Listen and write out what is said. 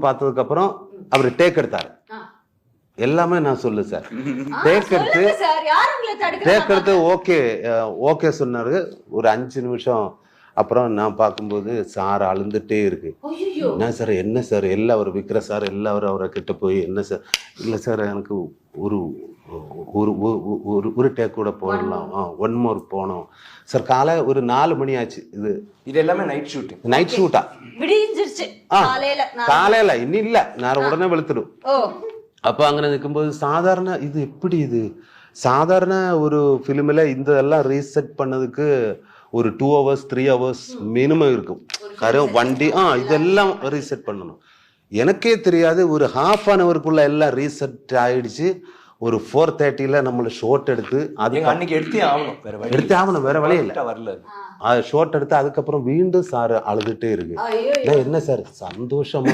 பார்த்ததுக்கு அப்புறம் அவர் டேக் எடுத்தாரு. எல்லாமே நான் சொல்லு சார். டேக் எடுத்து ஓகே சொன்னாரு. ஒரு 5 நிமிஷம் அப்புறம் நான் பார்க்கும்போது சார் அழுந்துட்டே இருக்கு. என்ன சார் எல்லாம் அவர் விற்கிற சார் எல்லாரும் அவரை கிட்ட போய் என்ன சார், இல்லை சார் எனக்கு ஒரு ஒரு டேக் கூட போடலாம், 1 மோர் போனோம் சார். காலை ஒரு 4 மணி ஆச்சு. இது எல்லாமே நைட் ஷூட்டா காலையில இன்னும் இல்ல, நான் உடனே வெளுத்துடும். அப்ப அங்க நிற்கும்போது சாதாரண இது எப்படி இது சாதாரண ஒரு பிலிம்ல இந்த எல்லாம் ரீசெட் பண்ணதுக்கு ஒரு 2 hours 3 hours மினிமம் இருக்கும். வண்டி இதெல்லாம் ரீசெட் பண்ணணும். எனக்கே தெரியாது, ஒரு ½ an hourக்குள்ள எல்லாம் ரீசெட் ஆயிடுச்சு. ஒரு 4:30 நம்மள ஷோட் எடுத்து எடுத்தே ஆகணும், வேற வழி இல்லை. ஷோட் எடுத்து அதுக்கப்புறம் மீண்டும் சார் அழுதுட்டே இருக்கு. என்ன சார் சந்தோஷமா